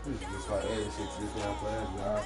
Just like adding shit to this damn class, y'all.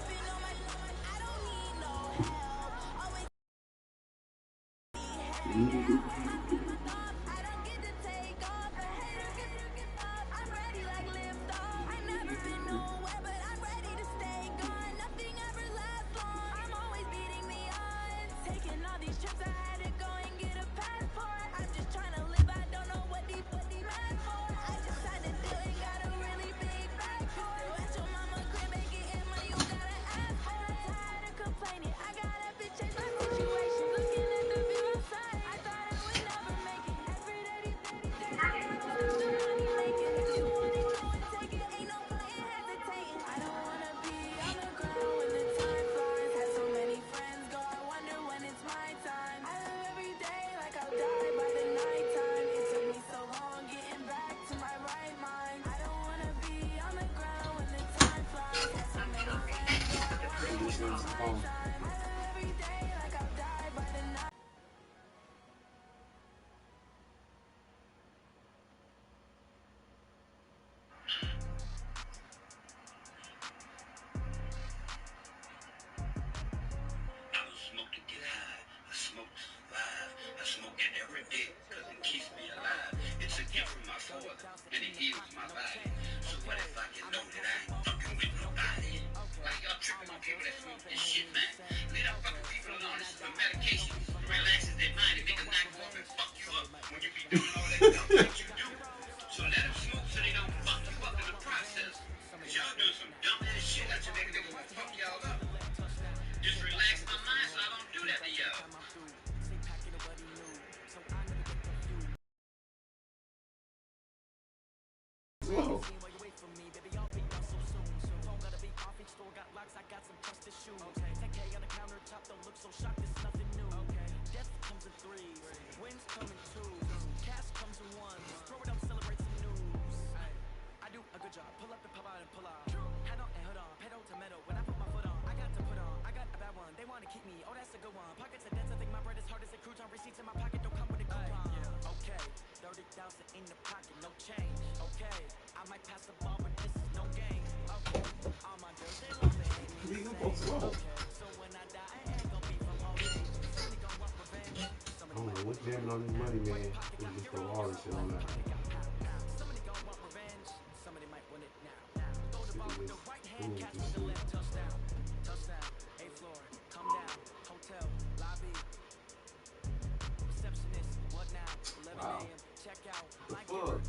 Whoa. I don't know what's jamming on this money, man. It's just the wall and shit on that. Wow. The fuck?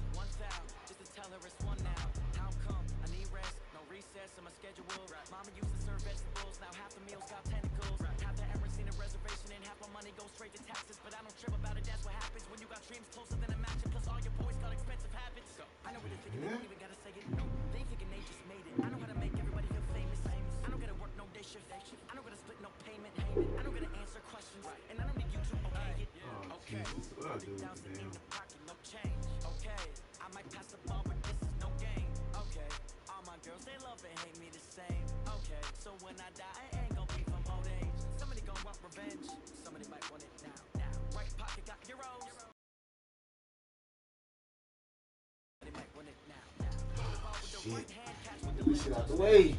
Shit. Get this shit out the way.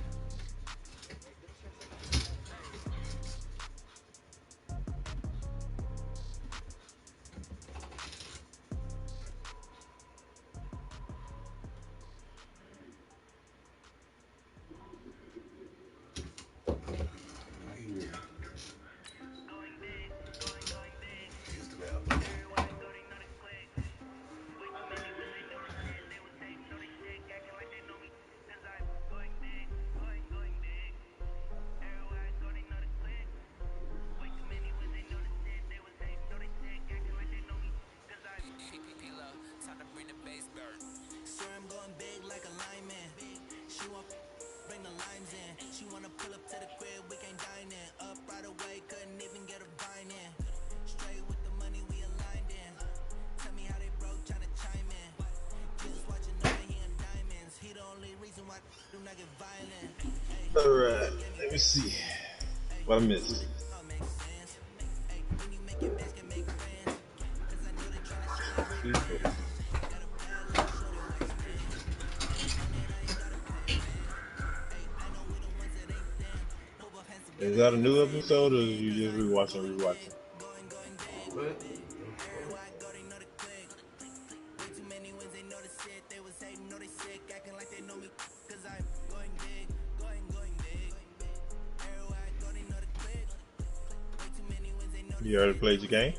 Alright, let me see what I missed. Is that a new episode or you just rewatching? But You already played your game?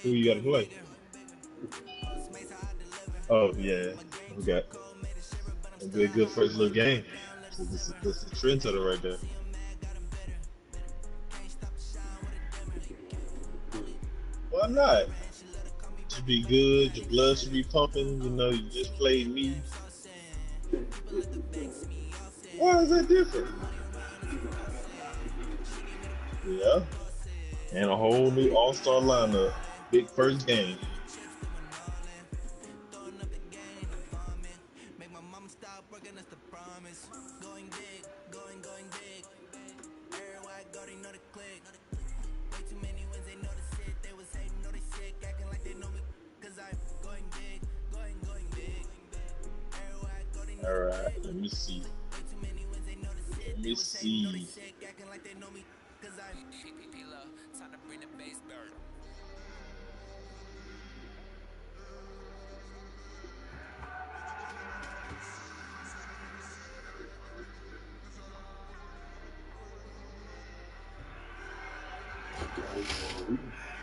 Who you gotta play? Oh yeah, we got a good first little game. So this is the trend setter right there. Why not? Should be good. Your blood should be pumping. You know, you just played me. Why is that different? Yeah, and a whole new all-star lineup. Big first game. All right, let me see. Let me see.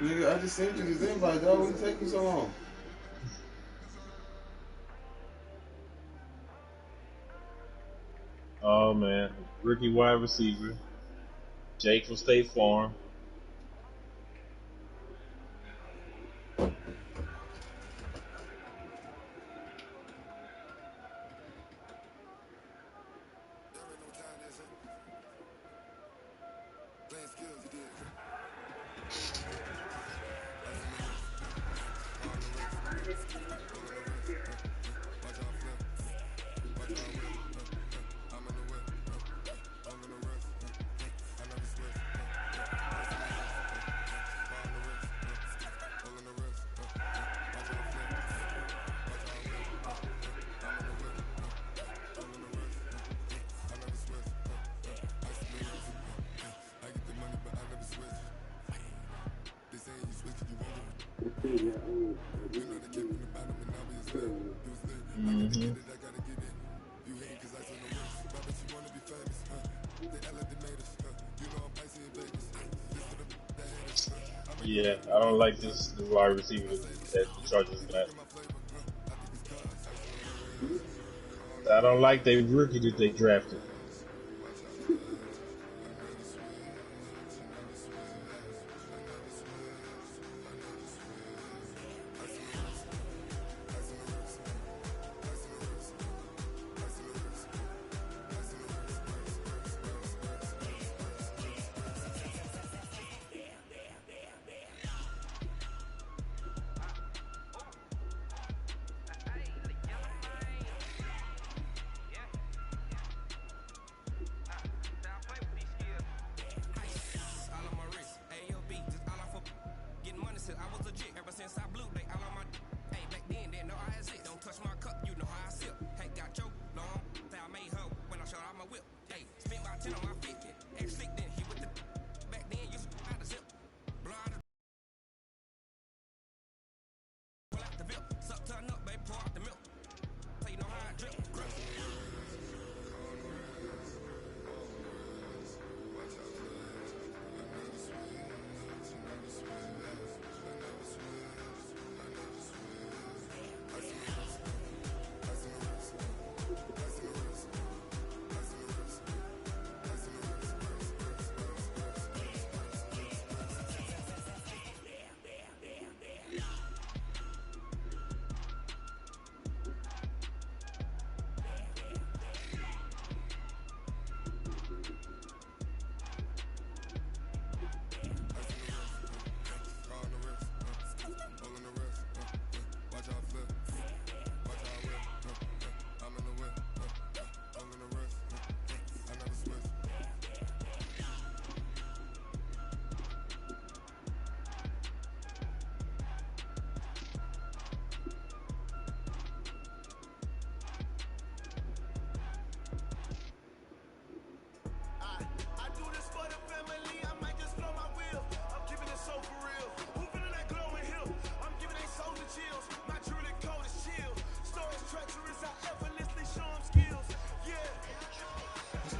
nigga, I just sent you this invite, dog. What taking so long? Oh man, rookie wide receiver, Jake from State Farm. Mm-hmm. Yeah, I don't like this wide receiver that the Chargers got. I don't like the rookie that they drafted.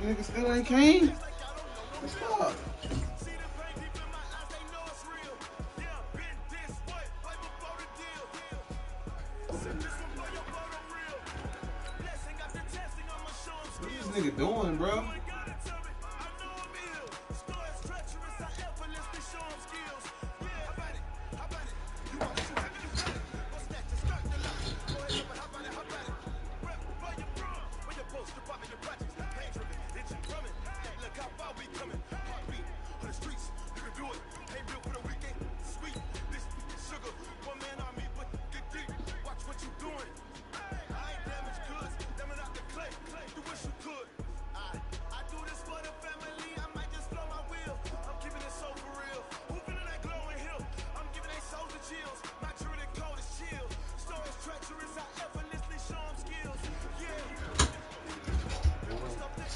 Nigga still ain't came. What's up? What is this nigga doing, bro?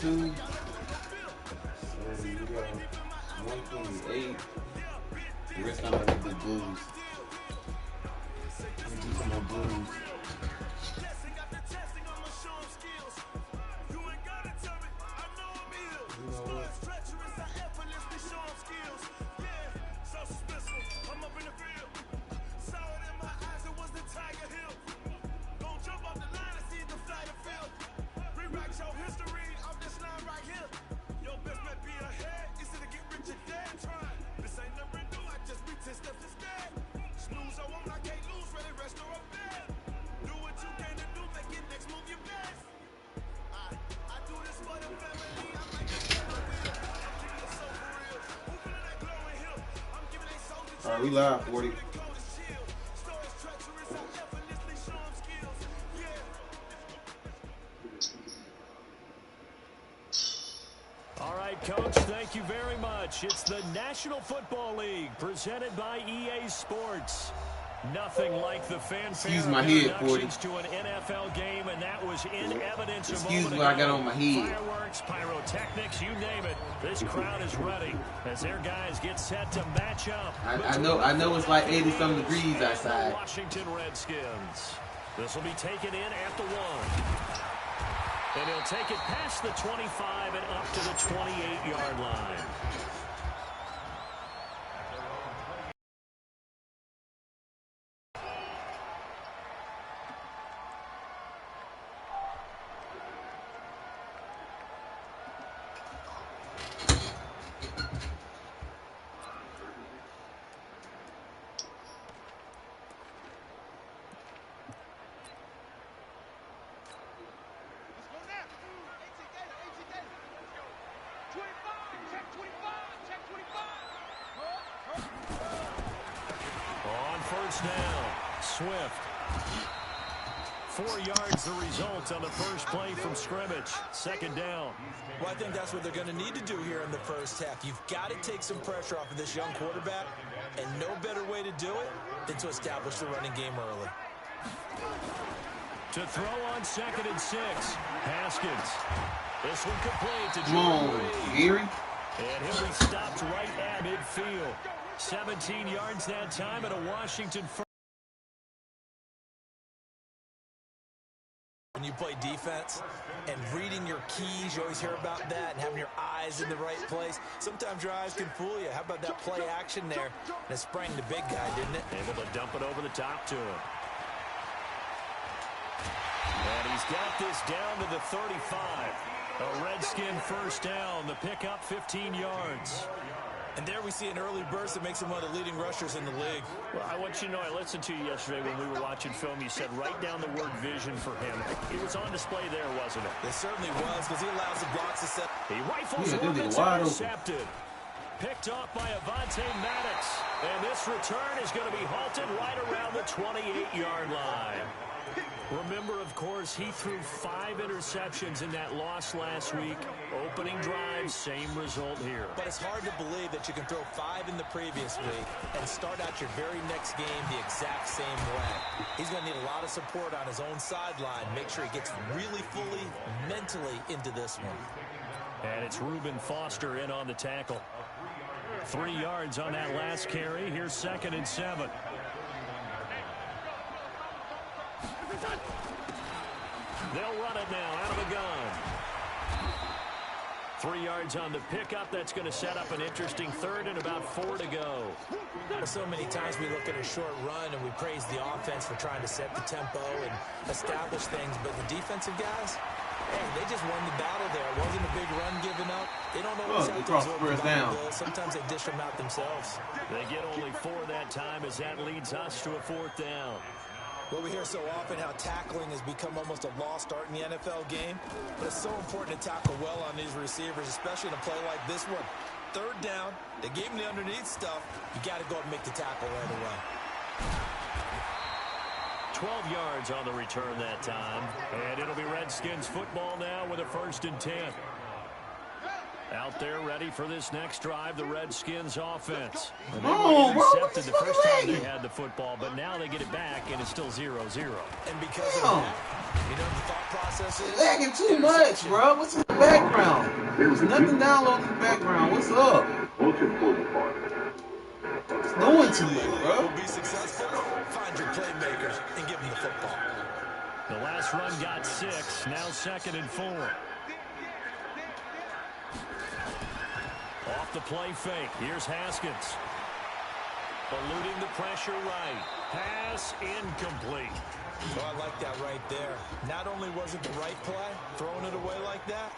Two. And we got 128. The rest of them are blues. We do some more blues. You know what? All right, we live, 40. All right, Coach, thank you very much. It's the National Football League presented by EA Sports. Nothing like the fanfare Excuse my head, 40. to an NFL game, and that was in evidence. Excuse what I got on my head. Fireworks, pyrotechnics, you name it. This crowd is ready as their guys get set to match up. I know it's like 80-some degrees outside. Washington Redskins. This will be taken in at the 1. And he'll take it past the 25 and up to the 28-yard line. Down. Swift. 4 yards the result on the first play from scrimmage. Second down. Well, I think that's what they're going to need to do here in the first half. You've got to take some pressure off of this young quarterback, and no better way to do it than to establish the running game early. To throw on 2nd and 6. Haskins. This one complete to Come on, Gary. And he'll be stopped right at midfield. 17 yards that time and a Washington first. When you play defense and reading your keys, you always hear about that, and having your eyes in the right place. Sometimes your eyes can fool you. How about that play action there? And it sprang the big guy, didn't it? Able to dump it over the top to him. And he's got this down to the 35. A Redskin first down. The pickup 15 yards. And there we see an early burst that makes him one of the leading rushers in the league. Well, I want you to know, I listened to you yesterday when we were watching film. You said write down the word vision for him. He was on display there, wasn't it? It certainly was, because he allows the blocks to set. He rifles one that's intercepted. Picked off by Avonte Maddox. And this return is going to be halted right around the 28-yard line. Remember, of course, he threw 5 interceptions in that loss last week. Opening drive, same result here. But it's hard to believe that you can throw 5 in the previous week and start out your very next game the exact same way. He's going to need a lot of support on his own sideline. Make sure he gets really fully mentally into this one. And it's Reuben Foster in on the tackle. 3 yards on that last carry. Here's 2nd and 7. They'll run it now out of the gun. 3 yards on the pickup. That's going to set up an interesting third and about 4 to go. Well, so many times we look at a short run and we praise the offense for trying to set the tempo and establish things, but the defensive guys, hey, they just won the battle there. It wasn't a big run given up. They don't always have to absorb the ball. Sometimes they dish them out themselves. They get only 4 that time as that leads us to a 4th down. Well, we hear so often how tackling has become almost a lost art in the NFL game, but it's so important to tackle well on these receivers, especially in a play like this one. 3rd down, they gave him the underneath stuff. You got to go and make the tackle right away. 12 yards on the return that time, and it'll be Redskins football now with a 1st and 10. Out there ready for this next drive, the Redskins offense. And they were intercepted the first time they had the football, but now they get it back, and it's still 0-0. And because of that, you know the thought process is... Lagging too much, bro. What's in the background? There's nothing downloaded in the background. What's up? It's doing too much, bro. Will be successful. Find your playmakers and give them the football. The last run got 6, now 2nd and 4. Off the play fake. Here's Haskins. Eluding the pressure right. Pass incomplete. Oh, I like that right there. Not only was it the right play, throwing it away like that,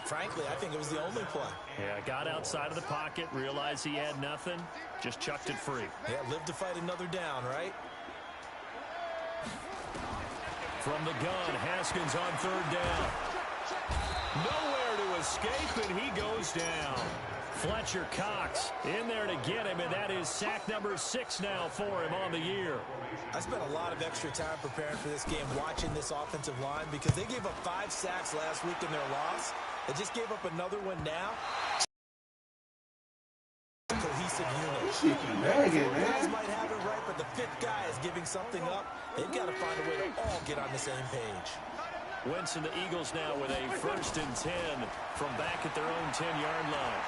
frankly, I think it was the only play. Yeah, got outside of the pocket, realized he had nothing, just chucked it free. Yeah, live to fight another down, right? From the gun, Haskins on 3rd down. Nowhere to escape, and he goes down. Fletcher Cox in there to get him, and that is sack number 6 now for him on the year. I spent a lot of extra time preparing for this game, watching this offensive line, because they gave up 5 sacks last week in their loss. They just gave up another one now. Cohesive unit. This shit keep lagging, Guys man. might have it right, but the 5th guy is giving something up. They've got to find a way to all get on the same page. Wentz and the Eagles now with a 1st and 10 from back at their own 10-yard line.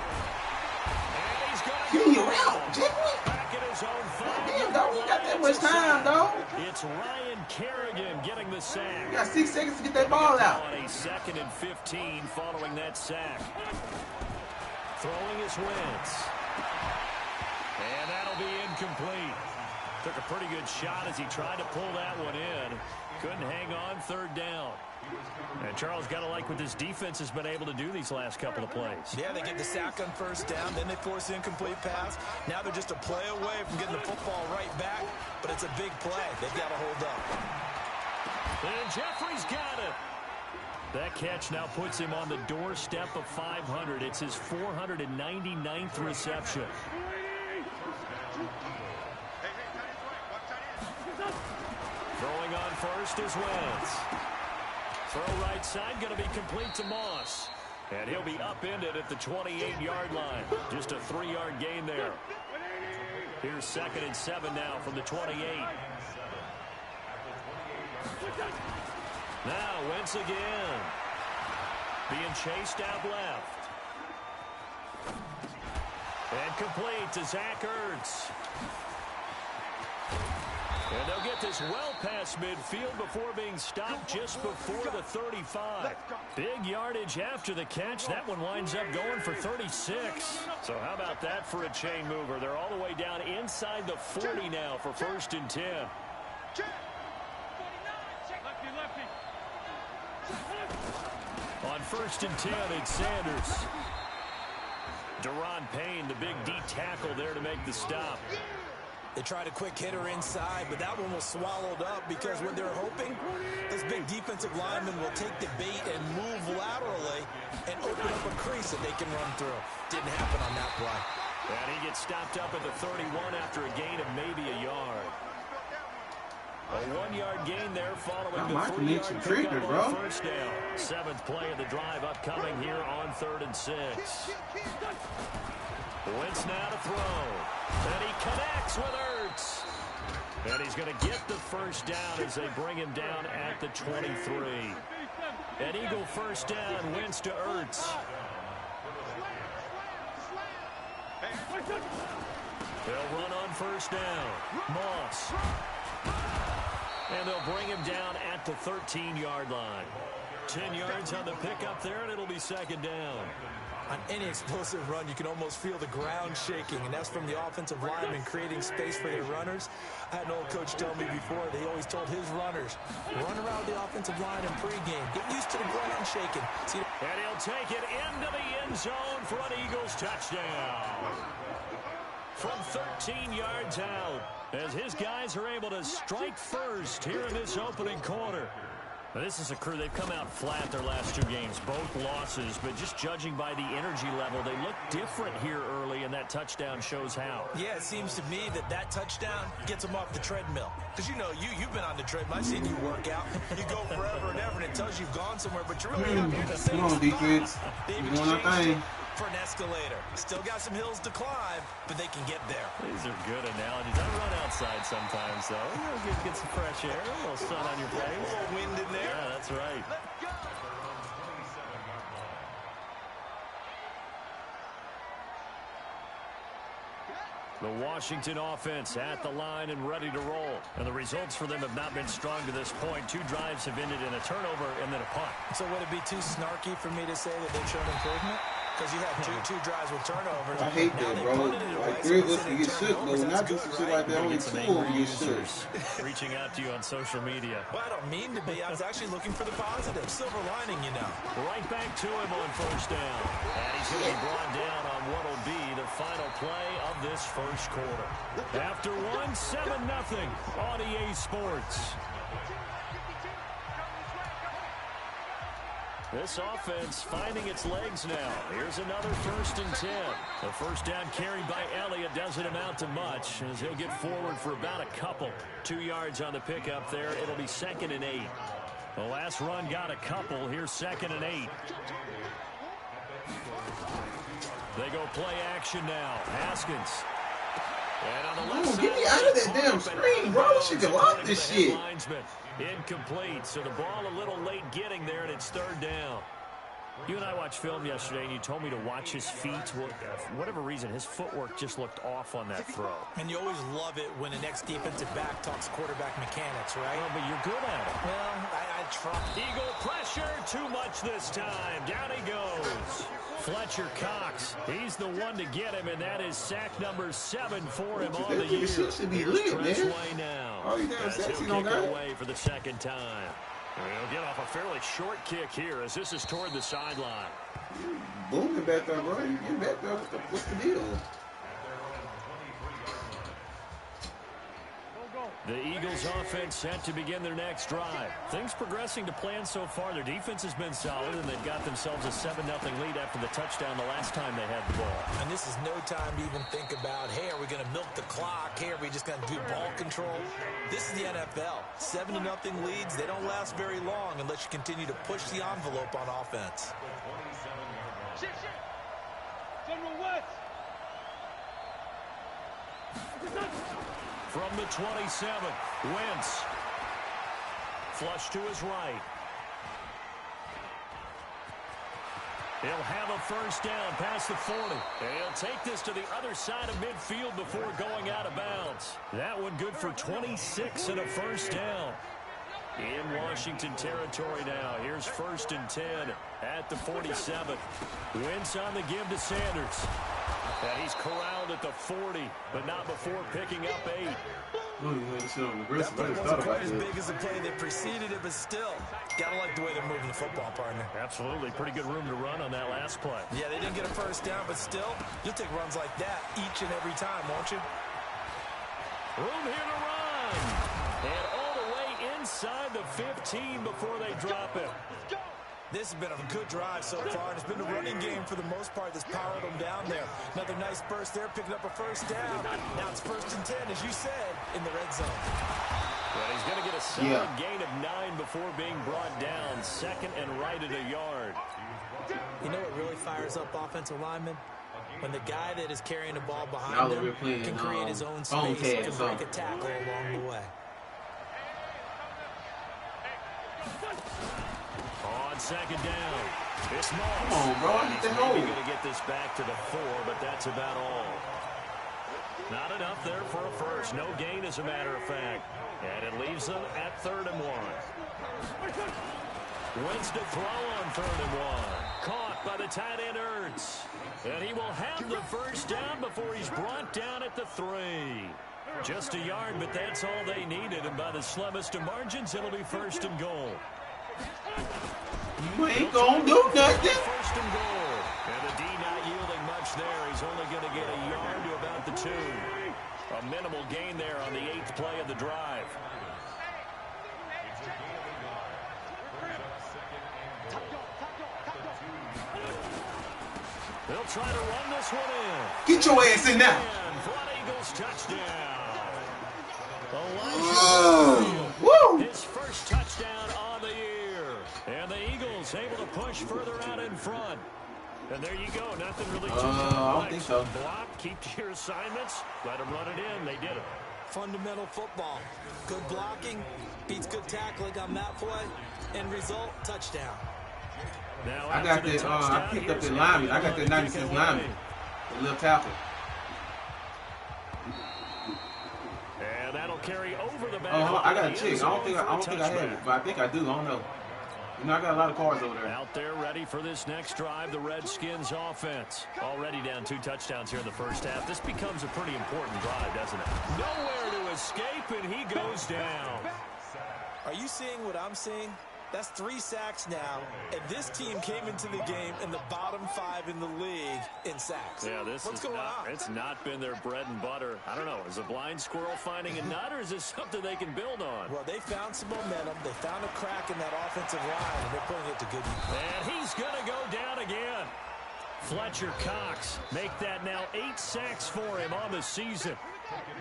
And he's going to go out, back at his own 5. Damn, dog, you got that much time, dog. It's Ryan Kerrigan getting the sack. You got 6 seconds to get that ball out. On a 2nd and 15 following that sack. Throwing his Wentz. And that'll be incomplete. Took a pretty good shot as he tried to pull that one in. Couldn't hang on, 3rd down. And Charles, got to like what this defense has been able to do these last couple of plays. Yeah, they get the sack on 1st down, then they force the incomplete pass. Now they're just a play away from getting the football right back, but it's a big play. They've got to hold up. And Jeffrey's got it. That catch now puts him on the doorstep of 500. It's his 499th reception. Throwing on 1st is Wentz. Throw right side, going to be complete to Moss. And he'll be upended at the 28-yard line. Just a 3-yard gain there. Here's 2nd and 7 now from the 28. Now Wentz again. Being chased out left. And complete to Zach Ertz. And they'll get this well past midfield before being stopped just before the 35. Big yardage after the catch. That one winds up going for 36. So how about that for a chain mover? They're all the way down inside the 40 now for 1st and 10. On 1st and 10, it's Sanders. Deron Payne, the big D tackle there to make the stop. They tried a quick hitter inside, but that one was swallowed up because what they're hoping, this big defensive lineman will take the bait and move laterally and open up a crease that they can run through. Didn't happen on that play. And he gets stopped up at the 31 after a gain of maybe a yard. A 1-yard gain there following the 3-yard pickup on 1st down. 7th play of the drive upcoming here on 3rd and 6. Wentz now to throw. And he connects with Ertz. And he's going to get the 1st down as they bring him down at the 23. An Eagle 1st down, Wentz to Ertz. They'll run on 1st down. Moss. And they'll bring him down at the 13-yard line. 10 yards on the pickup there, and it'll be 2nd down. On any explosive run, you can almost feel the ground shaking, and that's from the offensive linemen creating space for their runners. I had an old coach tell me before, they always told his runners, run around the offensive line in pregame. Get used to the ground shaking. See, and he'll take it into the end zone for an Eagles touchdown. From 13 yards out, as his guys are able to strike first here in this opening quarter. Now, this is a crew, they've come out flat their last 2 games, both losses, but just judging by the energy level, they look different here early, and that touchdown shows how. Yeah, it seems to me that touchdown gets them off the treadmill. Because, you know, you've been on the treadmill. I've seen you work out. You go forever and ever, and it tells you you've gone somewhere, but you're really not. Come on, defense. We're doing our thing. For an escalator. Still got some hills to climb, but they can get there. These are good analogies. I run outside sometimes, though. You know, get some fresh air, a little sun on your face. A little wind in there. Yeah, that's right. The Washington offense at the line and ready to roll. And the results for them have not been strong to this point. 2 drives have ended in a turnover and then a punt. So would it be too snarky for me to say that they've shown improvement? Because you have two drives with turnovers. I hate that, bro. Like 3 of us can get shook, but when I do some shit like that, only 2 of them get shook. Reaching out to you on social media. Well, I don't mean to be. I was actually looking for the positive. Silver lining, you know. Right back to him on first down. And he's going to be brought down on what will be the final play of this first quarter. After 7-0 on EA Sports. This offense finding its legs now. Here's another 1st and 10. The first down carried by Elliott doesn't amount to much as he'll get forward for about a couple. 2 yards on the pickup there. It'll be 2nd and 8. The last run got a couple. Here's 2nd and 8. They go play action now. Haskins. And on the left side, get me out of that damn screen, bro. You can lock this shit. Incomplete, so the ball a little late getting there, and it's 3rd down. You and I watched film yesterday, and you told me to watch his feet. For whatever reason, his footwork just looked off on that throw. And you always love it when the next defensive back talks quarterback mechanics, right? Well, but you're good at it. Well, I try. Eagle pressure, too much this time. Down he goes. Fletcher Cox, he's the one to get him, and that is sack number 7 for him on the year. Should be Here's lit, man. Tressway now. Oh, you damn As sexy, he'll don't kick got it it. away for the 2nd time. And he'll get off a fairly short kick here as this is toward the sideline. Booming back there, bro. You get back there. What's the deal? The Eagles offense set to begin their next drive. Things progressing to plan so far. Their defense has been solid, and they've got themselves a 7-0 lead after the touchdown the last time they had the ball. And this is no time to even think about, hey, are we going to milk the clock? Hey, are we just going to do ball control? This is the NFL. 7-0 leads, they don't last very long unless you continue to push the envelope on offense. From the 27, Wentz. Flush to his right. He'll have a first down past the 40. And he'll take this to the other side of midfield before going out of bounds. That one good for 26 and a first down. In Washington territory now. Here's 1st and 10 at the 47. Wentz on the give to Sanders. And he's corralled at the 40, but not before picking up 8. That play wasn't quite as big as the play that preceded it, but still, gotta like the way they're moving the football, partner. Absolutely. Pretty good room to run on that last play. Yeah, they didn't get a first down, but still, you'll take runs like that each and every time, won't you? Room here to run. And all the way inside the 15 before they drop it. This has been a good drive so far, and it's been a running game for the most part that's powered them down there. Another nice burst there, picking up a first down. Now it's 1st and 10, as you said, in the red zone. Well, he's going to get a solid gain of 9 before being brought down. 2nd and right at a yard. You know what really fires up offensive linemen? When the guy that is carrying the ball behind him can create his own space, can break a tackle along the way. On 2nd down, it's Moss. Come on, bro. I get the hole. He's going to get this back to the 4, but that's about all. Not enough there for a first. No gain, as a matter of fact. And it leaves them at 3rd and 1. Wentz to throw on 3rd and 1. Caught by the tight end Ertz. And he will have the first down before he's brought down at the 3. Just a yard, but that's all they needed. And by the slimmest of margins, it'll be 1st and goal. You ain't gonna do nothing. 1st and goal. And the D not yielding much there. He's only going to get a yard to about the 2. A minimal gain there on the 8th play of the drive. They'll try to run this one in. Get your ass in now. Front Eagles touchdown. Woo! His first touchdown on the year. And the Eagles able to push further out in front. And there you go. Nothing really too complex. I don't think so. Block, keep to your assignments. Let them run it in. They did it. Fundamental football. Good blocking beats good tackling on that play. End result, touchdown. Now I got that. I picked up that lineman. I got that 96 lineman. The little tackle. And that'll carry over the back. I got a chick. I don't think I have it, but I think I do. I don't know. You know, I got a lot of cards over there. Out there ready for this next drive, the Redskins offense. Already down 2 touchdowns here in the first half. This becomes a pretty important drive, doesn't it? Nowhere to escape, and he goes down. Are you seeing what I'm seeing? That's 3 sacks now, and this team came into the game in the bottom 5 in the league in sacks. Yeah, what's going on? It's not been their bread and butter. I don't know. Is a blind squirrel finding a nut, or is this something they can build on? Well, they found some momentum. They found a crack in that offensive line, and they're putting it to good use. And he's going to go down again. Fletcher Cox make that now 8 sacks for him on the season.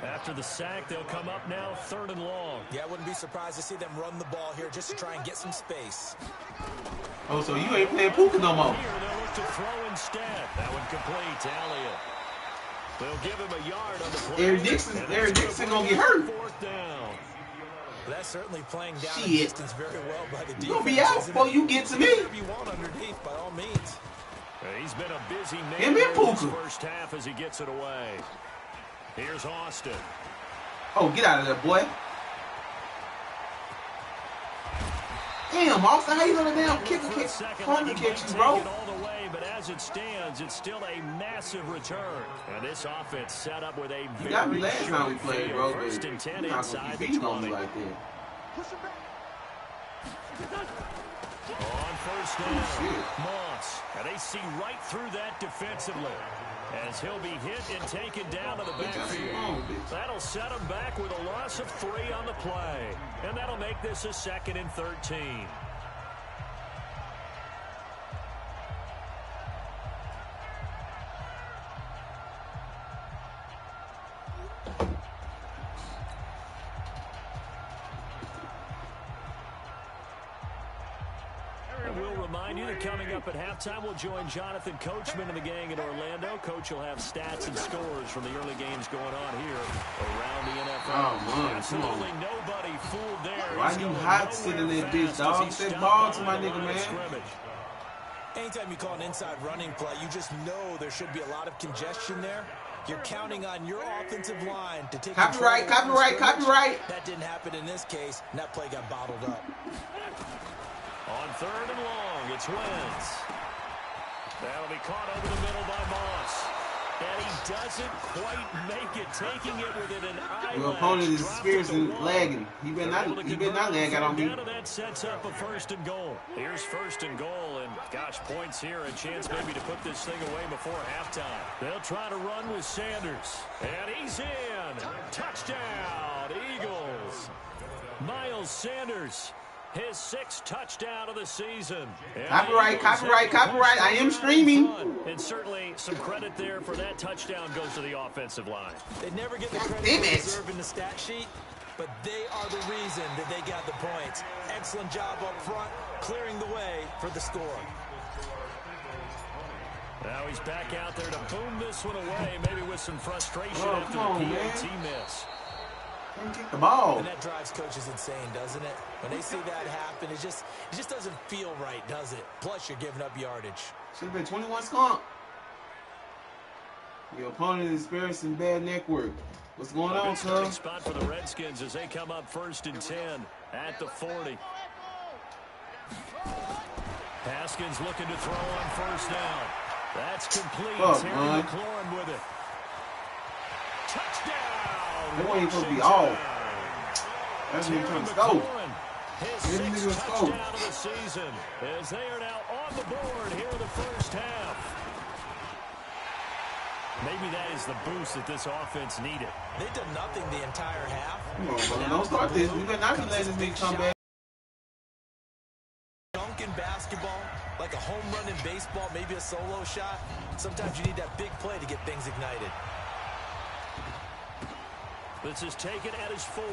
After the sack, they'll come up now 3rd and long. Yeah, I wouldn't be surprised to see them run the ball here just to try and get some space. Oh, so you ain't playing Puka no more. Here they'll look to throw instead. That one complete to Elliott. They'll give him a yard on the play. Eric Dixon gonna get hurt. 4th down. That's certainly playing down the distance very well by the defense. You gonna be out before you get to me. If you want underneath, by all means. He's been a busy man Give me a in this Puka. first half as he gets it away. Here's Austin. Oh, get out of there, boy. Damn, Austin, how you gonna damn kick 100 catches, bro? All the way, but as it stands, it's still a massive return. And this offense set up with a You got me very last time we short played, field. bro. First But and 10 you're not inside gonna the be beating on 20. me like that. On first down, Moss. And they see right through that defensively. As he'll be hit and taken down to the backfield. That'll set him back with a loss of 3 on the play. And that'll make this a 2nd and 13. We'll remind you that coming up at halftime, we'll join Jonathan Coachman and the gang in Orlando. Coach will have stats and scores from the early games going on here around the NFL. Oh, man, Absolutely nobody fooled there. Why you hot sitting there, bitch, dog? Set ball to my nigga, man. Anytime you call an inside running play, you just know there should be a lot of congestion there. You're counting on your offensive line to take Copyright. That didn't happen in this case, and that play got bottled up. On 3rd and long, it's Wentz. That'll be caught over the middle by Moss. And he doesn't quite make it, taking it within an eye. Your opponent is experiencing lagging. He better not lag out on me. That sets up a 1st and goal. Here's 1st and goal, and gosh, points here, a chance maybe to put this thing away before halftime. They'll try to run with Sanders, and he's in. Touchdown, Eagles. Miles Sanders. His 6th touchdown of the season. Copyright. I am streaming. And certainly some credit there for that touchdown goes to the offensive line. They never get the credit they deserve in the stat sheet, but they are the reason that they got the points. Excellent job up front, clearing the way for the score. Now he's back out there to boom this one away, maybe with some frustration after the PAT miss. Kick the ball. And that drives coaches insane, doesn't it? When they see that happen, it just doesn't feel right, does it? Plus, you're giving up yardage. Should have been 21 skunk. Your opponent is experiencing bad neck work. What's going on, cuz? Spot for the Redskins as they come up 1st and 10 at the 40. Haskins looking to throw on first down. That's complete. Terry McLaurin with it. Touchdown. That wasn't supposed to be off. That's me trying to score. His sixth touchdown of the season as they are now on the board here in the first half. Maybe that is the boost that this offense needed. They did nothing the entire half. Come on, brother. Don't start this. We better not be letting this big come back. Dunk in basketball, like a home run in baseball, maybe a solo shot. Sometimes you need that big play to get things ignited. This is taken at his 4.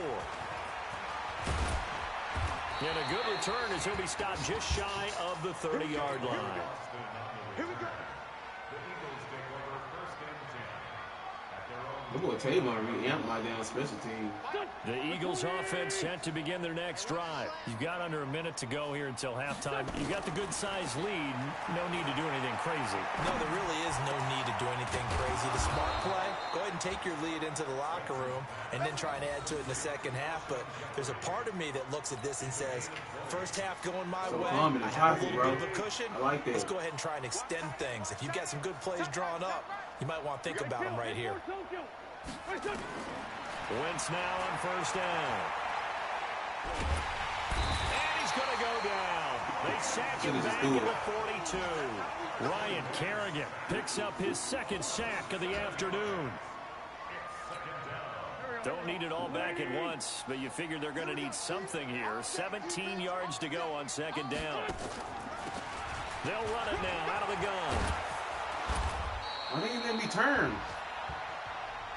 And a good return as he'll be stopped just shy of the 30-yard line. Here we go. I'm going to tell you about re-amp my damn special team. The Eagles offense set to begin their next drive. You've got under a minute to go here until halftime. You've got the good-sized lead. No need to do anything crazy. No, there really is no need to do anything crazy. The smart play, go ahead and take your lead into the locker room and then try and add to it in the second half. But there's a part of me that looks at this and says, first half going my way, I have a little bit of a cushion. I like that. Let's go ahead and try and extend things. If you've got some good plays drawn up, you might want to think about them right here. Wentz now on first down. And he's going to go down. They sack him back at the 42. Ryan Kerrigan picks up his second sack of the afternoon. Don't need it all back at once, but you figure they're going to need something here. 17 yards to go on second down. They'll run it now out of the gun. Why didn't you let me turn?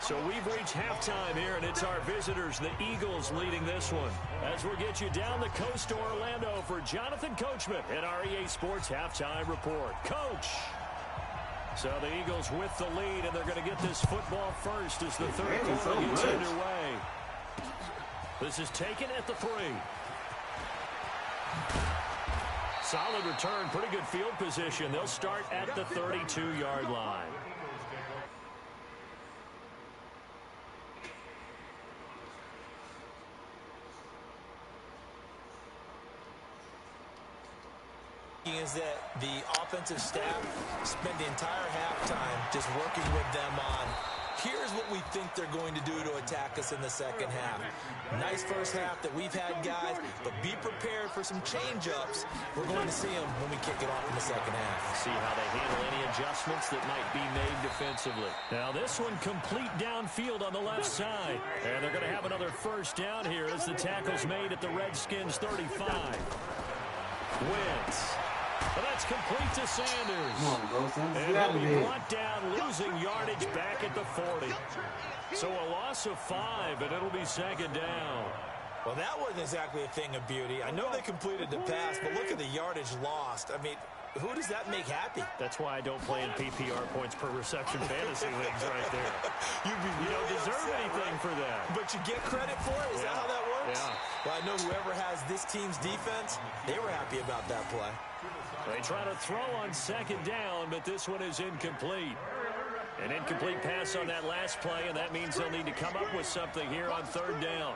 So we've reached halftime here, and it's our visitors, the Eagles, leading this one. As we'll get you down the coast to Orlando for Jonathan Coachman at our EA Sports Halftime Report. Coach! So the Eagles with the lead, and they're going to get this football first as the third quarter gets underway. This is taken at the 3. Solid return, pretty good field position. They'll start at the 32-yard line. Is that the offensive staff spent the entire halftime just working with them on here's what we think they're going to do to attack us in the second half. Nice first half that we've had, guys, but be prepared for some change-ups. We're going to see them when we kick it off in the second half. See how they handle any adjustments that might be made defensively. Now this one complete downfield on the left side. And they're going to have another first down here as the tackle's made at the Redskins 35. Wentz. But that's complete to Sanders. Come on, bro. Sanders, and he'll be brought down, losing yardage back at the 40. So a loss of 5, and it'll be second down. Well, that wasn't exactly a thing of beauty. I know they completed the pass, but look at the yardage lost. I mean, who does that make happy? That's why I don't play in PPR points per reception fantasy leagues right there. You don't deserve anything for that. But you get credit for it? Is that how that works? Yeah. Well, I know whoever has this team's defense, they were happy about that play. They try to throw on second down, but this one is incomplete. An incomplete pass on that last play, and that means they'll need to come up with something here on third down.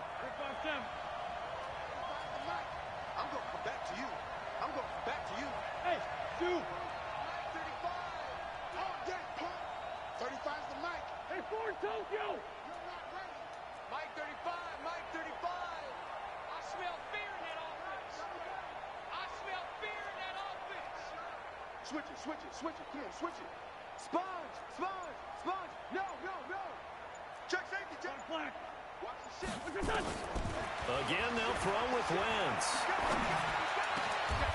I'm going to come back to you. I'm going to come back to you. Hey, dude. 35. Oh, yeah, 35's the mic. Hey, Ford Tokyo. You're not ready. Mike 35, Mike 35. I smell fear in that offense. I smell fear in that offense. Switch it, switch it, switch it. Come on, switch it. Sponge, sponge, sponge. No, no, no. Check safety, check. Watch the shit. Again, they'll throw with Wentz.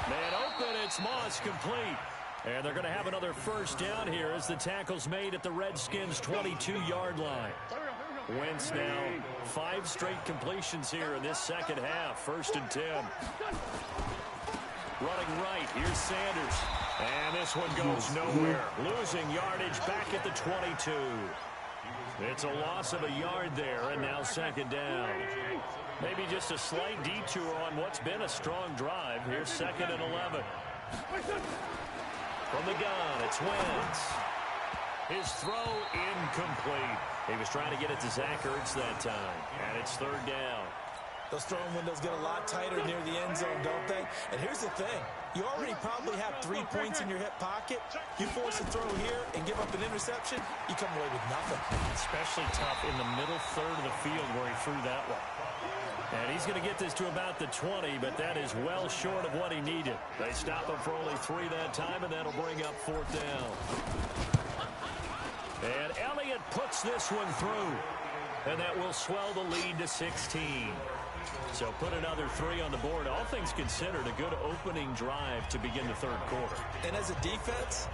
Man open, it's Moss complete. And they're going to have another first down here as the tackle's made at the Redskins' 22-yard line. Wentz now 5 straight completions here in this second half. 1st and 10. Running right, here's Sanders. And this one goes nowhere. Losing yardage back at the 22. It's a loss of a yard there, and now second down. Maybe just a slight detour on what's been a strong drive. Here's 2nd and 11. From the gun, it's Wentz. His throw incomplete. He was trying to get it to Zach Ertz that time, and it's 3rd down. Those throwing windows get a lot tighter near the end zone, don't they? And here's the thing. You already probably have 3 points in your hip pocket. You force a throw here and give up an interception, you come away with nothing. Especially tough in the middle third of the field where he threw that one. And he's going to get this to about the 20, but that is well short of what he needed. They stop him for only 3 that time, and that'll bring up 4th down. And Elliott puts this one through. And that will swell the lead to 16. So put another 3 on the board. All things considered, a good opening drive to begin the third quarter. And as a defense,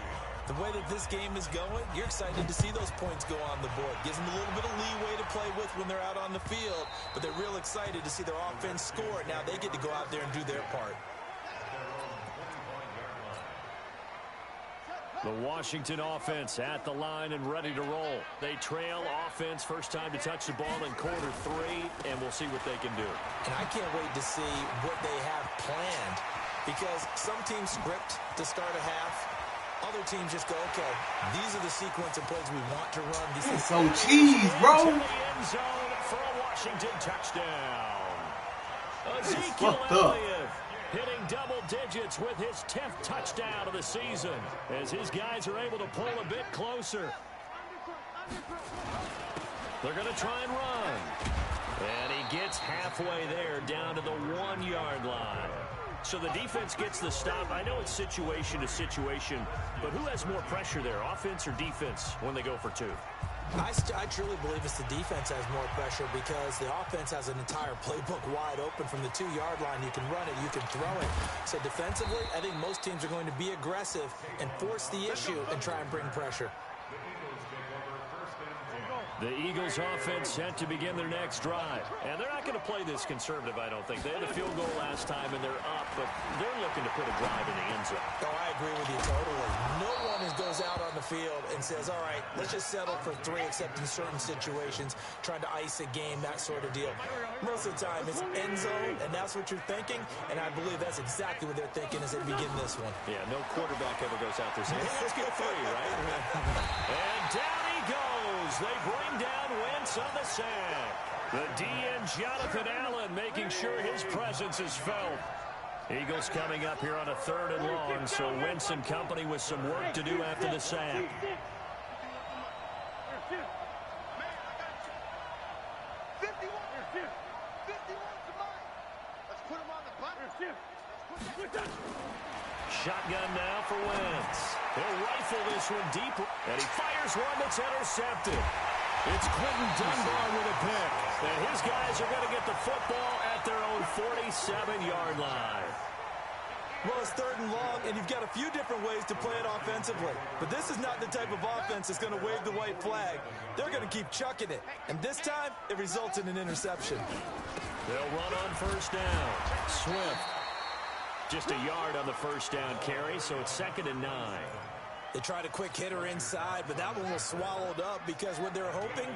the way that this game is going, you're excited to see those points go on the board. Gives them a little bit of leeway to play with when they're out on the field. But they're real excited to see their offense score. Now they get to go out there and do their part. The Washington offense at the line and ready to roll. They trail offense, first time to touch the ball in quarter 3, and we'll see what they can do. And I can't wait to see what they have planned, because some teams script to start a half. Other teams just go, okay, these are the sequence of plays we want to run. These That's so cheese, bro. To the end zone for a Washington touchdown. Ezekiel fucked up. Elliott hitting double digits with his 10th touchdown of the season as his guys are able to pull a bit closer. They're going to try and run. And he gets halfway there down to the 1-yard line. So the defense gets the stop. I know it's situation to situation, but who has more pressure there, offense or defense, when they go for 2? I truly believe it's the defense has more pressure because the offense has an entire playbook wide open from the 2-yard line. You can run it, you can throw it. So defensively, I think most teams are going to be aggressive and force the issue and try and bring pressure. The Eagles offense set to begin their next drive. And they're not going to play this conservative, I don't think. They had a field goal last time, and they're up, but they're looking to put a drive in the end zone. Oh, I agree with you totally. No one goes out on the field and says, all right, let's just settle for 3, except in certain situations, trying to ice a game, that sort of deal. Most of the time, it's end zone, and that's what you're thinking, and I believe that's exactly what they're thinking as they begin this one. Yeah, no quarterback ever goes out there saying, hey, let's get 3, right? And down he goes. They bring down Wentz on the sack. The DN Jonathan Allen making sure his presence is felt. Eagles coming up here on a 3rd and long, so Wentz and company with some work to do after the sack. Shotgun now for Wentz. He'll rifle this one deep, and he fires one that's intercepted. It's Quentin Dunbar with a pick. And his guys are going to get the football at their own 47-yard line. Well, it's 3rd and long, and you've got a few different ways to play it offensively. But this is not the type of offense that's going to wave the white flag. They're going to keep chucking it. And this time, it results in an interception. They'll run on 1st down. Swift. Just a yard on the 1st down carry, so it's 2nd and 9. They tried a quick hitter inside, but that one was swallowed up because what they're hoping,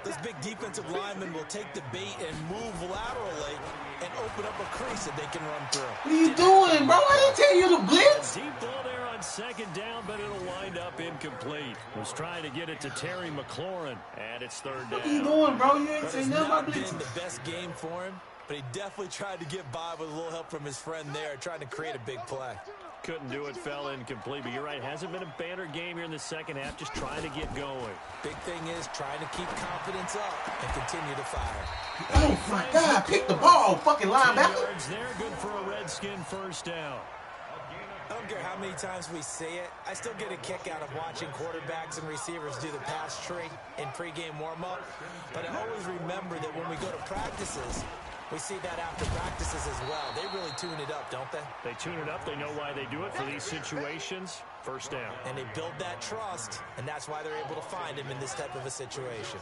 this big defensive lineman will take the bait and move laterally and open up a crease that they can run through. What are you doing, bro? I didn't tell you to blitz. Deep ball there on 2nd down, but it'll wind up incomplete. Was trying to get it to Terry McLaurin, and it's 3rd down. What are you doing, bro? You ain't saying nothing about It's blitz. not been the best game for him, but he definitely tried to get by with a little help from his friend there, trying to create a big play. Couldn't do it, fell incomplete, but you're right. Hasn't been a banner game here in the second half, just trying to get going. Big thing is trying to keep confidence up and continue to fire. Oh, my God. Pick the ball, fucking 2 linebacker. yards there, good for a Redskin 1st down. I don't care how many times we say it, I still get a kick out of watching quarterbacks and receivers do the pass tree in pregame warm-up. But I always remember that when we go to practices, we see that after practices as well. They really tune it up, don't they? They tune it up. They know why they do it for these situations. 1st down. And they build that trust, and that's why they're able to find him in this type of a situation.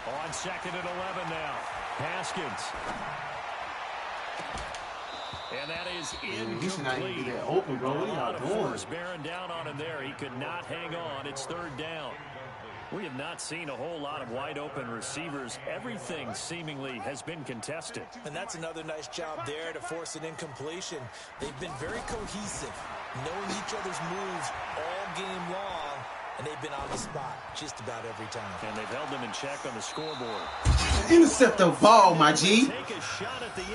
On 2nd and 11 now. Haskins. And that is He should not even incomplete. be that open, bro. What A are lot y'all of doing? force bearing down on him there. He could not hang on. It's 3rd down. We have not seen a whole lot of wide open receivers. Everything seemingly has been contested. And that's another nice job there to force an incompletion. They've been very cohesive, knowing each other's moves all game long, and and they've been on the spot just about every time. And they've held them in check on the scoreboard. Intercept the ball, my G.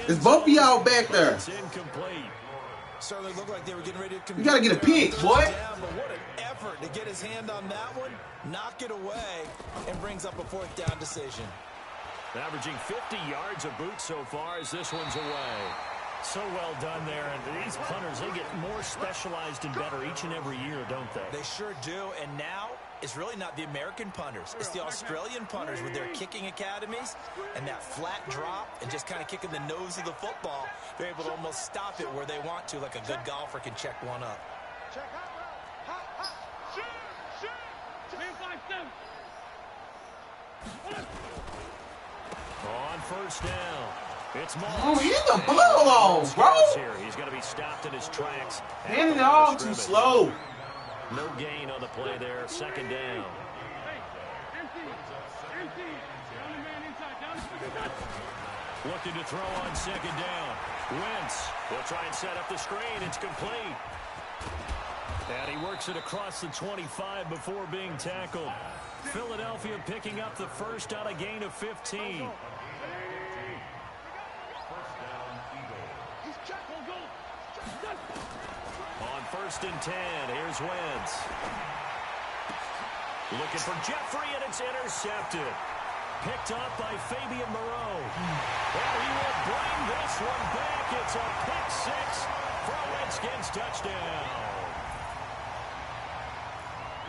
It's both of y'all back there. It's incomplete. Certainly looked like they were getting ready to You gotta get a pick, boy. Down, but what an effort to get his hand on that one, knock it away, and brings up a 4th down decision. Averaging 50 yards a boot so far as this one's away. So well done there, and these punters, they get more specialized and better each and every year, don't they? They sure do, and now it's really not the American punters. It's the Australian punters with their kicking academies and that flat drop and just kind of kicking the nose of the football. They're able to almost stop it where they want to, like a good golfer can check one up. On first down. It's Oh, hit the ball off, bro. Here. He's going to be stopped in his tracks. Handing it all too slow. No gain on the play there. 2nd down. Looking to throw on 2nd down. Wentz will try and set up the screen. It's complete. And he works it across the 25 before being tackled. Philadelphia picking up the first on a gain of 15. On 1st and 10, here's Wentz. Looking for Jeffrey, and it's intercepted. Picked up by Fabian Moreau. And he will bring this one back. It's a pick 6 for a Redskins touchdown.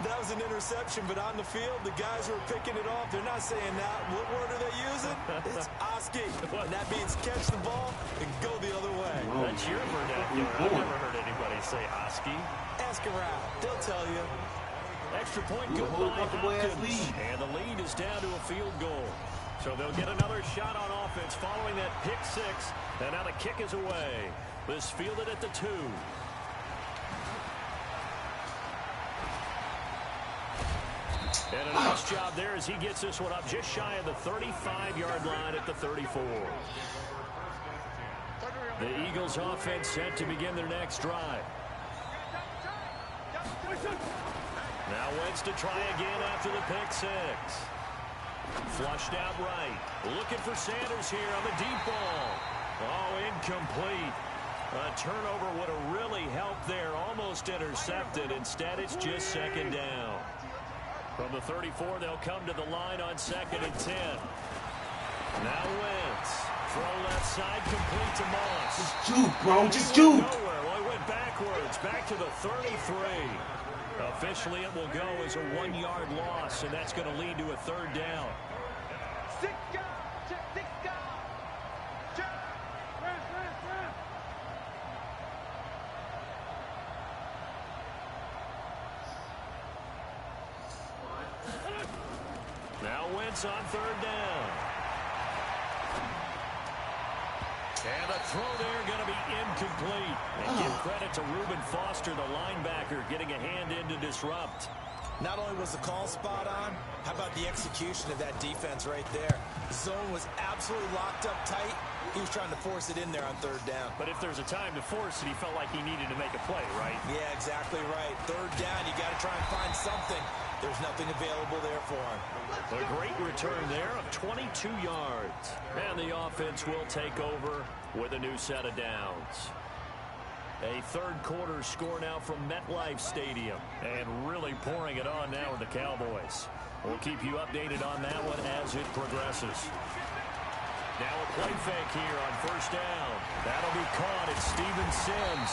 That was an interception, but on the field, the guys who are picking it off, they're not saying that. What word are they using? It's Oski. And that means catch the ball and go the other way. That's your vernacular. I've never heard anybody say Oski. Ask around. They'll tell you. Extra point good by Hopkins. And the lead is down to a field goal. So they'll get another shot on offense following that pick 6. And now the kick is away. This fielded at the 2. And a nice job there as he gets this one up just shy of the 35-yard line at the 34. The Eagles offense set to begin their next drive. Now Wentz to try again after the pick 6. Flushed out right. Looking for Sanders here on the deep ball. Oh, incomplete. A turnover would have really helped there. Almost intercepted. Instead, it's just 2nd down. From the 34, they'll come to the line on 2nd and 10. Now Wentz. Throw left side, complete to Moss. Just juke, bro. Just juke. Well, he went backwards, back to the 33. Officially, it will go as a 1-yard loss, and that's going to lead to a 3rd down. Now Wentz on 3rd down. And the throw there going to be incomplete. And give credit to Reuben Foster, the linebacker, getting a hand in to disrupt. Not only was the call spot on, how about the execution of that defense right there? The zone was absolutely locked up tight. He was trying to force it in there on 3rd down. But if there's a time to force it, he felt like he needed to make a play, right? Yeah, exactly right. 3rd down, you got to try and find something. There's nothing available there for him. A great return there of 22 yards. And the offense will take over with a new set of downs. A 3rd quarter score now from MetLife Stadium. And really pouring it on now with the Cowboys. We'll keep you updated on that one as it progresses. Now a play fake here on 1st down. That'll be caught. It's Steven Sims.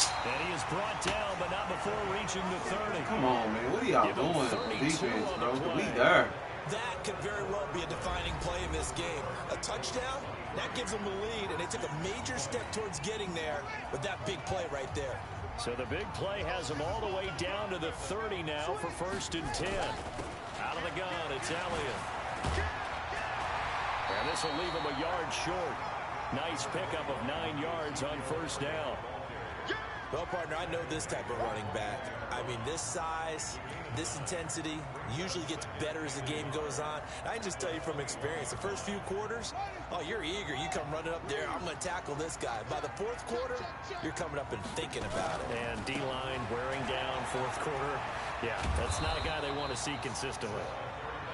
And he is brought down, but not before reaching the 30. Come on, man. What are y'all doing? Defense, bro. We there. That could very well be a defining play in this game. A touchdown, that gives them the lead, and they took a major step towards getting there with that big play right there. So the big play has them all the way down to the 30 now for 1st and 10. Out of the gun, it's Elliott. And this will leave him a yard short. Nice pickup of 9 yards on 1st down. Well, partner, I know this type of running back. I mean, this size, this intensity usually gets better as the game goes on. I can just tell you from experience, the first few quarters, oh, you're eager. You come running up there, I'm going to tackle this guy. By the fourth quarter, you're coming up and thinking about it. And D-line wearing down fourth quarter. Yeah, that's not a guy they want to see consistently.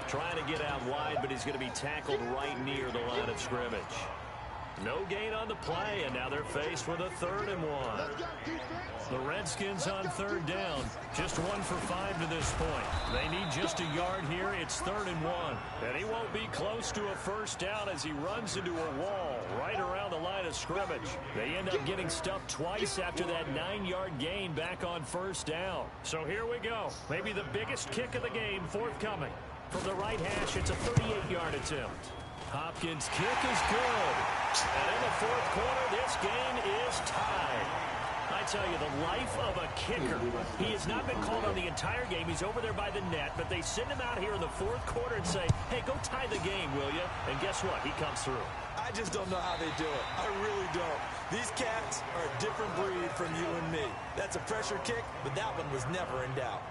Trying to get out wide, but he's going to be tackled right near the line of scrimmage. No gain on the play, and now they're faced with a 3rd and 1. The Redskins on 3rd down. Just 1 for 5 to this point. They need just a yard here. It's 3rd and 1. And he won't be close to a first down as he runs into a wall right around the line of scrimmage. They end up getting stuffed twice after that 9-yard gain back on first down. So here we go. Maybe the biggest kick of the game forthcoming. From the right hash, it's a 38-yard attempt. Hopkins' kick is good. And in the fourth quarter, this game is tied. I tell you, the life of a kicker. He has not been called on the entire game. He's over there by the net, but they send him out here in the fourth quarter and say, hey, go tie the game, will you? And guess what? He comes through. I just don't know how they do it. I really don't. These cats are a different breed from you and me. That's a pressure kick, but that one was never in doubt.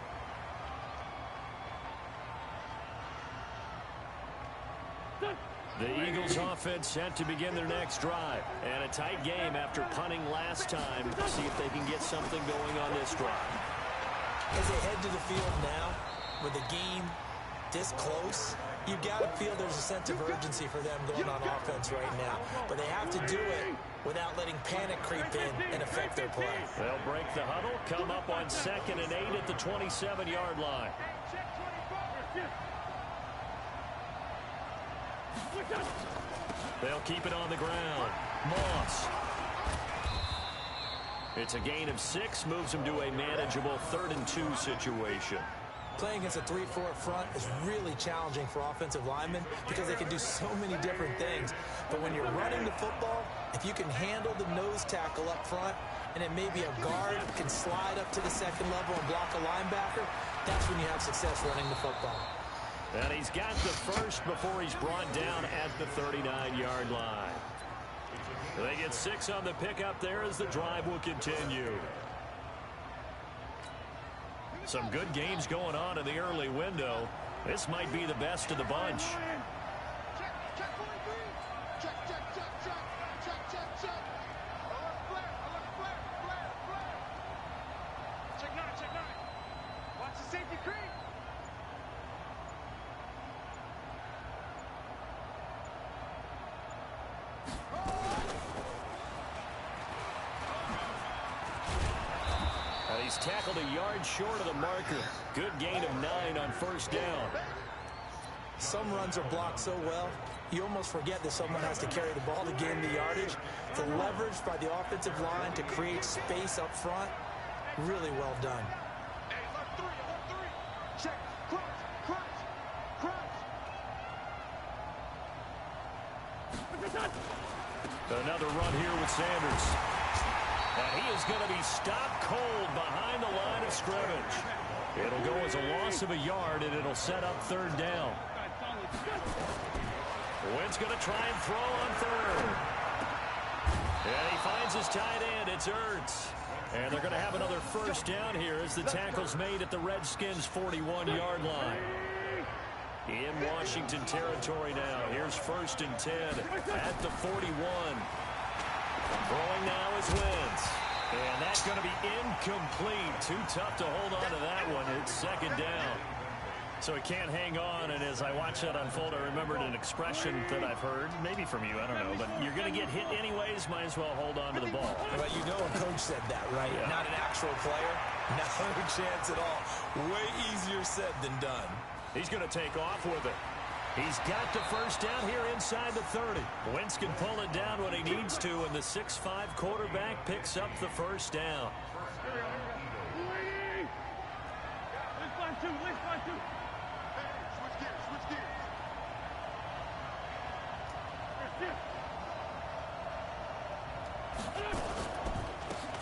The Eagles offense set to begin their next drive. And a tight game after punting last time. See if they can get something going on this drive. As they head to the field now, with the game this close, you've got to feel there's a sense of urgency for them going on offense right now. But they have to do it without letting panic creep in and affect their play. They'll break the huddle, come up on 2nd and 8 at the 27-yard line. They'll keep it on the ground. Moss. It's a gain of 6, moves them to a manageable 3rd and 2 situation. Playing against a 3-4 front is really challenging for offensive linemen because they can do so many different things. But when you're running the football, if you can handle the nose tackle up front, and then maybe a guard can slide up to the 2nd level and block a linebacker, that's when you have success running the football. And he's got the first before he's brought down at the 39-yard line. They get 6 on the pickup there as the drive will continue. Some good games going on in the early window. This might be the best of the bunch. He's tackled a yard short of the marker. Good gain of 9 on first down. Some runs are blocked so well, you almost forget that someone has to carry the ball to gain the yardage. The leverage by the offensive line to create space up front, really well done. Another run here with Sanders. And he is going to be stopped cold behind the line of scrimmage. It'll go as a loss of a yard, and it'll set up 3rd down. Wentz going to try and throw on 3rd. And he finds his tight end. It's Ertz. And they're going to have another first down here as the tackle's made at the Redskins' 41-yard line. In Washington territory now. Here's 1st and 10 at the 41. Throwing now is Wentz. And that's going to be incomplete. Too tough to hold on to that one. It's 2nd down. So he can't hang on. And as I watch that unfold, I remembered an expression that I've heard, maybe from you, I don't know. But you're going to get hit anyways, might as well hold on to the ball. But you know a coach said that, right? Yeah. Not an actual player. No chance at all. Way easier said than done. He's going to take off with it. He's got the first down here inside the 30. Wentz can pull it down when he needs to, and the 6'5 quarterback picks up the first down.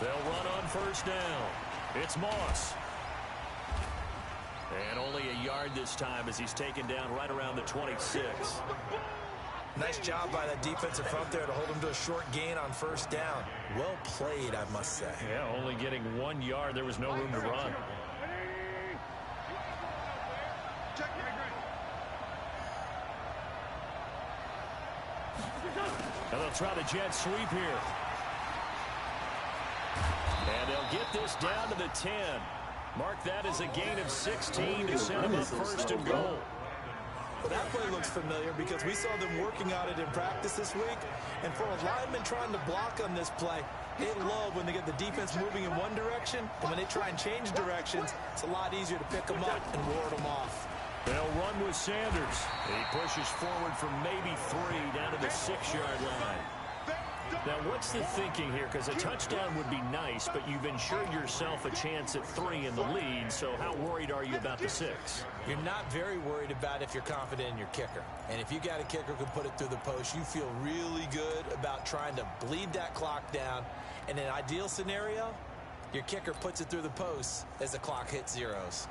They'll run on first down. It's Moss. And only a yard this time as he's taken down right around the 26. Nice job by that defensive front there to hold him to a short gain on first down. Well played, I must say. Yeah, only getting 1 yard. There was no room to run. And they'll try the jet sweep here. And they'll get this down to the 10. Mark that as a gain of 16 to send them up first and goal. Well, that play looks familiar because we saw them working on it in practice this week. And for a lineman trying to block on this play, they love when they get the defense moving in one direction. And when they try and change directions, it's a lot easier to pick them up and ward them off. They'll run with Sanders. He pushes forward from maybe 3 down to the 6-yard line. Now, what's the thinking here? Because a touchdown would be nice, but you've ensured yourself a chance at 3 in the lead, so how worried are you about the 6? You're not very worried about if you're confident in your kicker. And if you got a kicker who can put it through the post, you feel really good about trying to bleed that clock down. In an ideal scenario, your kicker puts it through the post as the clock hits zeros.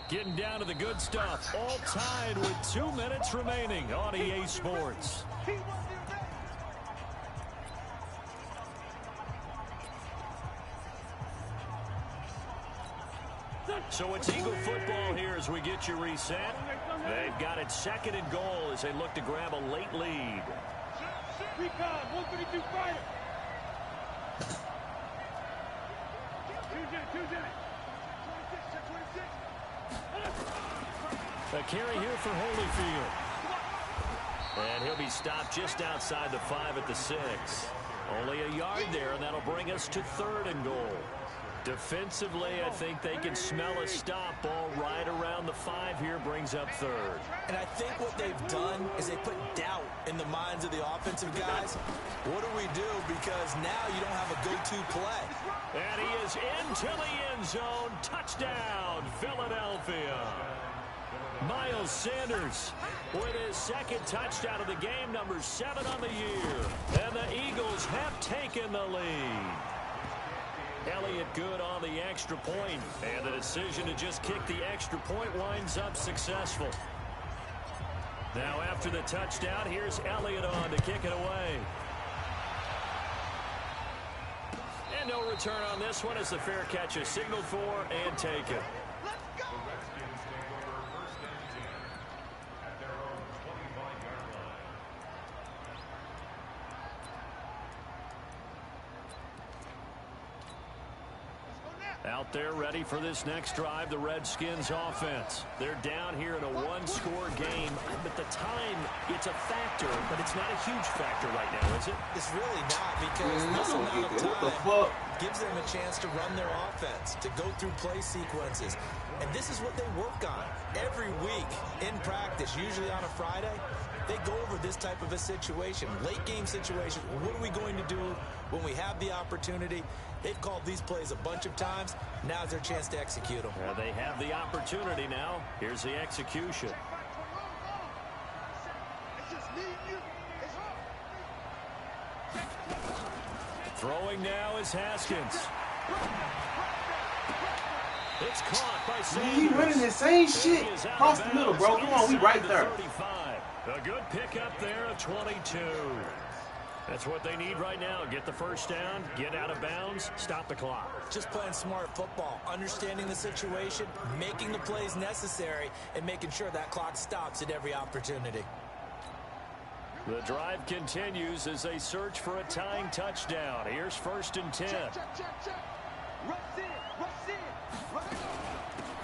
Getting down to the good stuff. All tied with 2 minutes remaining on EA Sports. So it's Eagle football here as we get you reset. They've got it 2nd and goal as they look to grab a late lead. Recon, 132 fighter. Tuesday. A carry here for Holyfield. And he'll be stopped just outside the 5 at the 6. Only a yard there, and that'll bring us to 3rd and goal. Defensively, I think they can smell a stop. Ball right around the 5 here brings up 3rd. And I think what they've done is they put doubt in the minds of the offensive guys. What do we do? Because now you don't have a go-to play. And he is into the end zone. Touchdown, Philadelphia. Miles Sanders with his 2nd touchdown of the game, number 7 on the year. And the Eagles have taken the lead. Elliott good on the extra point, and the decision to just kick the extra point winds up successful. Now after the touchdown, here's Elliott on to kick it away. And no return on this one as the fair catch is signaled for and taken. Out there ready for this next drive, the Redskins offense. They're down here in a 1-score game, but the time, it's a factor, but it's not a huge factor right now, is it? It's really not, because this amount of time gives them a chance to run their offense, to go through play sequences. And this is what they work on every week in practice, usually on a Friday. They go over this type of a situation, late game situation. What are we going to do when we have the opportunity? They've called these plays a bunch of times. Now's their chance to execute them. They have the opportunity now. Here's the execution. Throwing now is Haskins. It's caught by Sanders. He running the same shit across the middle, bro. Come on, we right there. A good pickup there of 22. That's what they need right now. Get the first down, get out of bounds, stop the clock. Just playing smart football, understanding the situation, making the plays necessary, and making sure that clock stops at every opportunity. The drive continues as they search for a tying touchdown. Here's 1st and 10.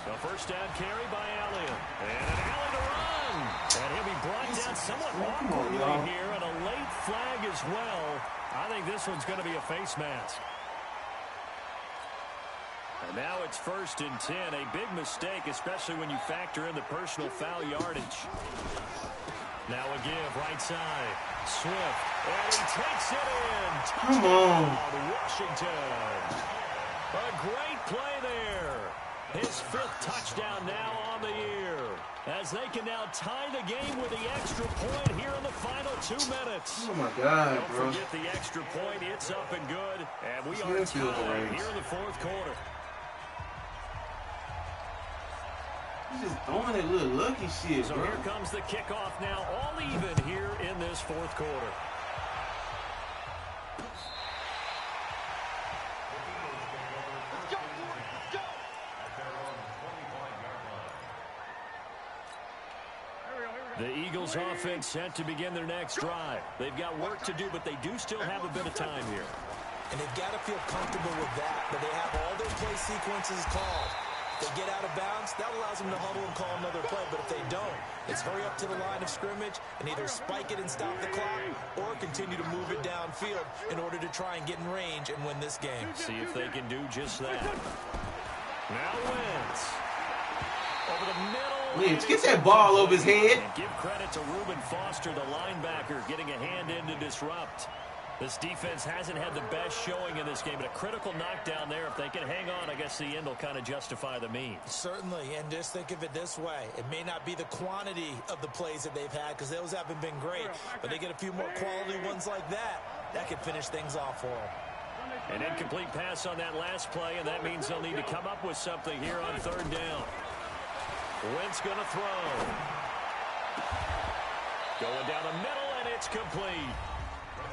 The first down carry by Elliott. And an alley to run. And he'll be brought down somewhat awkwardly here, and a late flag as well. I think this one's going to be a face mask. And now it's 1st and 10. A big mistake, especially when you factor in the personal foul yardage. Now a give, right side. Swift. And he takes it in. Touchdown, Washington. A great play there. His 5th touchdown now on the year. As they can now tie the game with the extra point here in the final 2 minutes. Oh, my God, Don't bro. forget the extra point. It's up and good. And we are tied here in the 4th quarter. He's just throwing that little lucky shit, So bro. here comes the kickoff now, all even here in this fourth quarter. The Eagles offense set to begin their next drive. They've got work to do, but they do still have a bit of time here. And they've got to feel comfortable with that, but they have all their play sequences called. If they get out of bounds, that allows them to huddle and call another play, but if they don't, it's hurry up to the line of scrimmage and either spike it and stop the clock or continue to move it downfield in order to try and get in range and win this game. See if they can do just that. Now Wentz. Over the middle. Lynch, get that ball over his head. And give credit to Reuben Foster, the linebacker, getting a hand in to disrupt. This defense hasn't had the best showing in this game, but a critical knockdown there. If they can hang on, I guess the end will kind of justify the means. Certainly, and just think of it this way. It may not be the quantity of the plays that they've had because those haven't been great, but they get a few more quality ones like that. That could finish things off for them. An incomplete pass on that last play, and that means they'll need to come up with something here on third down. Wentz going to throw. Going down the middle, and it's complete.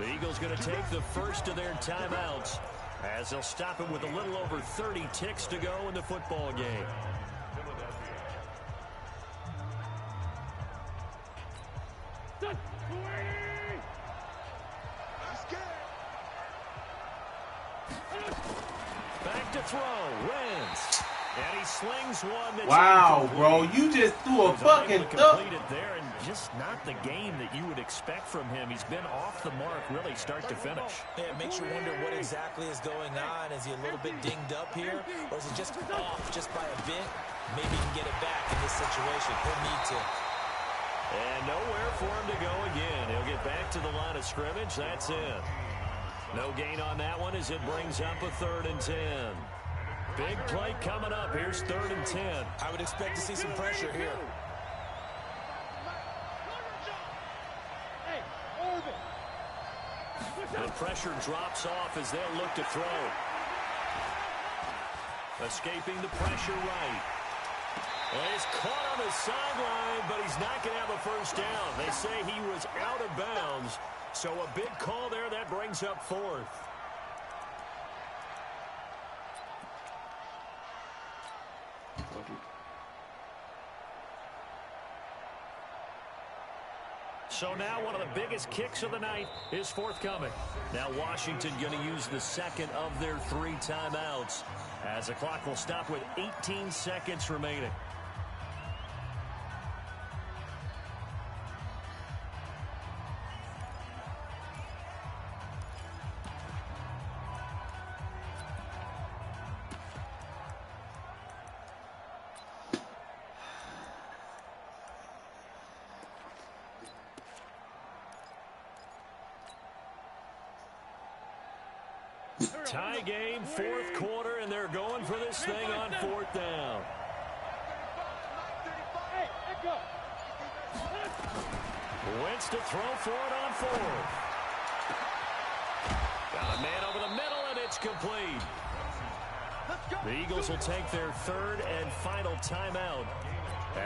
The Eagles going to take the first of their timeouts as they'll stop him with a little over 30 ticks to go in the football game. Back to throw. Wentz. And he slings one that's Wow, bro. You just threw a fucking complete it there, and just not the game that you would expect from him. He's been off the mark really start to finish. Yeah, it makes you wonder what exactly is going on. Is he a little bit dinged up here, or is it just off just by a bit? Maybe he can get it back in this situation. He'll need to. And nowhere for him to go again. He'll get back to the line of scrimmage. That's it. No gain on that one as it brings up a 3rd and 10. Big play coming up. Here's 3rd and 10. I would expect to see some pressure here. The pressure drops off as they'll look to throw. Escaping the pressure right. Well, he's caught on the sideline, but he's not going to have a first down. They say he was out of bounds, so a big call there. That brings up 4th. So now one of the biggest kicks of the night is forthcoming. Now Washington going to use the second of their 3 timeouts as the clock will stop with 18 seconds remaining. Tie game, 4th quarter, and they're going for this thing on 4th down. Wentz to throw for it on 4th. Got a man over the middle, and it's complete. The Eagles will take their 3rd and final timeout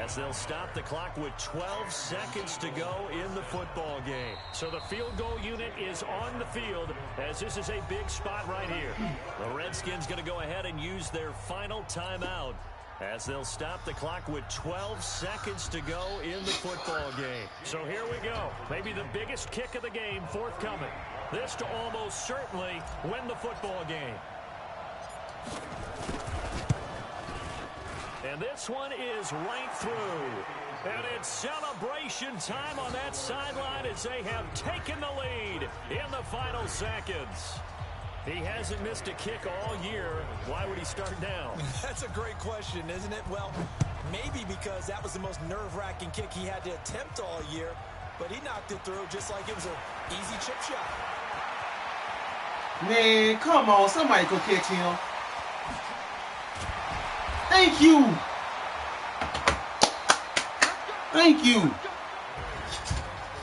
as they'll stop the clock with 12 seconds to go in the football game. So the field goal unit is on the field as this is a big spot right here. The Redskins going to go ahead and use their final timeout as they'll stop the clock with 12 seconds to go in the football game. So here we go. Maybe the biggest kick of the game forthcoming. This to almost certainly win the football game. And this one is right through. And it's celebration time on that sideline as they have taken the lead in the final seconds. He hasn't missed a kick all year. Why would he start now? That's a great question, isn't it? Well, maybe because that was the most nerve-wracking kick he had to attempt all year. But he knocked it through just like it was an easy chip shot. Man, come on. Somebody go catch him. Thank you. Thank you.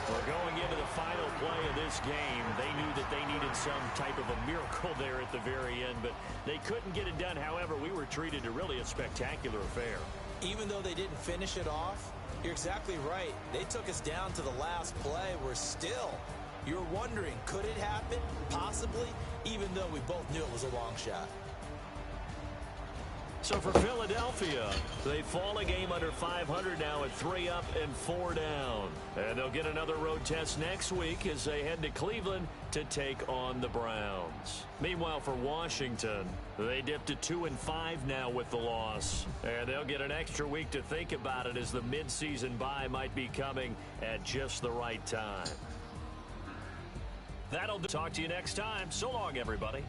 Well, going into the final play of this game, they knew that they needed some type of a miracle there at the very end, but they couldn't get it done. However, we were treated to really a spectacular affair. Even though they didn't finish it off, you're exactly right. They took us down to the last play. We're still, you're wondering, could it happen? Possibly, even though we both knew it was a long shot. So for Philadelphia, they fall a game under 500 now at 3 up and 4 down. And they'll get another road test next week as they head to Cleveland to take on the Browns. Meanwhile, for Washington, they dipped to 2-5 now with the loss. And they'll get an extra week to think about it as the midseason bye might be coming at just the right time. That'll do. Talk to you next time. So long, everybody.